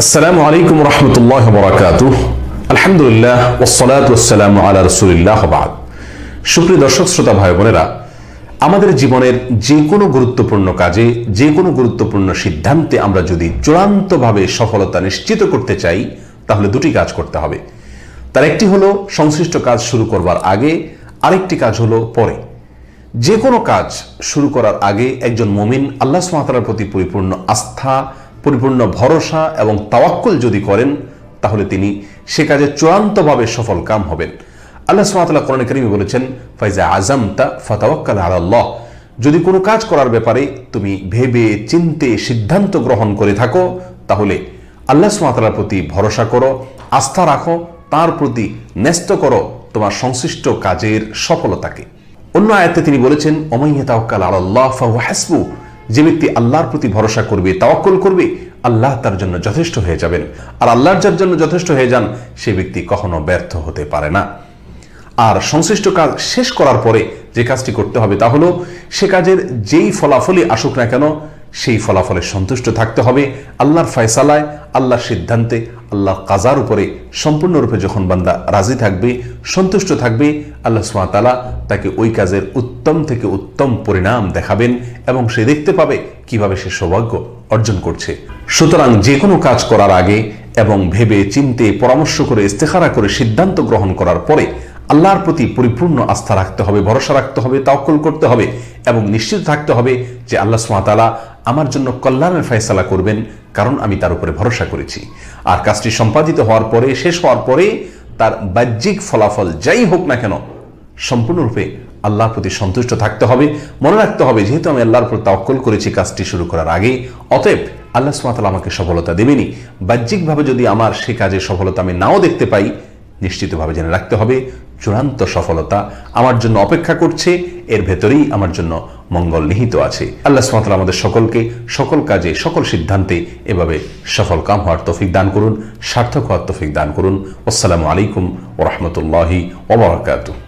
আসসালামু আলাইকুম রহমতুল্লাহ বরাকাতুহ। আলহামদুলিল্লাহ ওয়াসসালাতু ওয়াসসালামু আলা রাসূলিল্লাহ ওয়া বা'দ। সুপ্রিয় দর্শক শ্রোতা ভাই বোনেরা, আমাদের জীবনের যে কোনো গুরুত্বপূর্ণ কাজে, যে কোনো গুরুত্বপূর্ণ সিদ্ধান্তে আমরা যদি চূড়ান্তভাবে সফলতা নিশ্চিত করতে চাই, তাহলে দুটি কাজ করতে হবে। তার একটি হলো সংশ্লিষ্ট কাজ শুরু করবার আগে, আরেকটি কাজ হলো পরে। যে কোনো কাজ শুরু করার আগে একজন মুমিন আল্লাহ সুবহানাহু ওয়া তাআলার প্রতি পরিপূর্ণ আস্থা, পরিপূর্ণ ভরসা এবং তাওয়াক্কুল যদি করেন, তাহলে তিনি সে কাজে চূড়ান্তভাবে সফল কাম হবেন। আল্লাহ সুবহানাহু ওয়া তাআলা কোরআনে কারীমে বলেছেন, ফাইজা আযামতা ফাতাওয়াক্কাল আলাল্লাহ। যদি কোনো কাজ করার ব্যাপারে তুমি ভেবে চিন্তে সিদ্ধান্ত গ্রহণ করে থাকো, তাহলে আল্লাহ সুবহানাহু ওয়া তাআলার প্রতি ভরসা করো, আস্থা রাখো, তার প্রতি ন্যস্ত করো তোমার সংশ্লিষ্ট কাজের সফলতাকে। অন্য আয়াতে তিনি বলেছেন, ওমান ইয়াতাওয়াক্কাল আলাল্লাহ ফাহুয়া হাসবুহ। যে ব্যক্তি আল্লাহর প্রতি ভরসা করবে, তাওয়াক্কুল করবে, আল্লাহ তার জন্য যথেষ্ট হয়ে যাবেন। আর আল্লাহর যার জন্য যথেষ্ট হয়ে যান, সে ব্যক্তি কখনো ব্যর্থ হতে পারে না। আর সংশ্লিষ্ট কাজ শেষ করার পরে যে কাজটি করতে হবে তা হলো, সে কাজের যেই ফলাফলই আসুক না কেন, সেই ফলাফলে সন্তুষ্ট থাকতে হবে। আল্লাহর ফয়সালায়, আল্লাহর সিদ্ধান্তে, আল্লাহর কাজার উপরে সম্পূর্ণরূপে যখন বান্দা রাজি থাকবে, সন্তুষ্ট থাকবে, আল্লাহ সুবহানাহু ওয়া তাআলা তাকে ওই কাজের উত্তম থেকে উত্তম পরিণাম দেখাবেন এবং সে দেখতে পাবে কিভাবে সে সৌভাগ্য অর্জন করছে। সুতরাং যে কোনো কাজ করার আগে এবং ভেবে চিন্তে পরামর্শ করে ইস্তেখারা করে সিদ্ধান্ত গ্রহণ করার পরে আল্লাহর প্রতি পরিপূর্ণ আস্থা রাখতে হবে, ভরসা রাখতে হবে, তাওয়াক্কুল করতে হবে এবং নিশ্চিত থাকতে হবে যে আল্লাহ সুবহানাহু ওয়া তাআলা আমার জন্য কল্যাণের ফয়সালা করবেন, কারণ আমি তার উপরে ভরসা করেছি। আর কাজটি সম্পাদিত হওয়ার পরে, শেষ হওয়ার পরে তার বাহ্যিক ফলাফল যাই হোক না কেন, সম্পূর্ণরূপে আল্লাহর প্রতি সন্তুষ্ট থাকতে হবে। মনে রাখতে হবে, যেহেতু আমি আল্লাহর উপর তাওয়াক্কুল করেছি কাজটি শুরু করার আগে, অতএব আল্লাহ সুবহানাহু ওয়া তাআলা আমাকে সফলতা দেবেনই। বাহ্যিকভাবে যদি আমার সে কাজে সফলতা আমি নাও দেখতে পাই, নিশ্চিতভাবে জেনে রাখতে হবে চূড়ান্ত সফলতা আমার জন্য অপেক্ষা করছে, এর ভেতরেই আমার জন্য মঙ্গল নিহিত আছে। আল্লাহ সুবহানাহু ওয়া তাআলা আমাদের সকলকে সকল কাজে, সকল সিদ্ধান্তে এভাবে সফল কাম হওয়ার তৌফিক দান করুন, সার্থক হওয়ার তৌফিক দান করুন। আসসালামু আলাইকুম ওয়া রাহমাতুল্লাহি ওয়া বারাকাতুহু।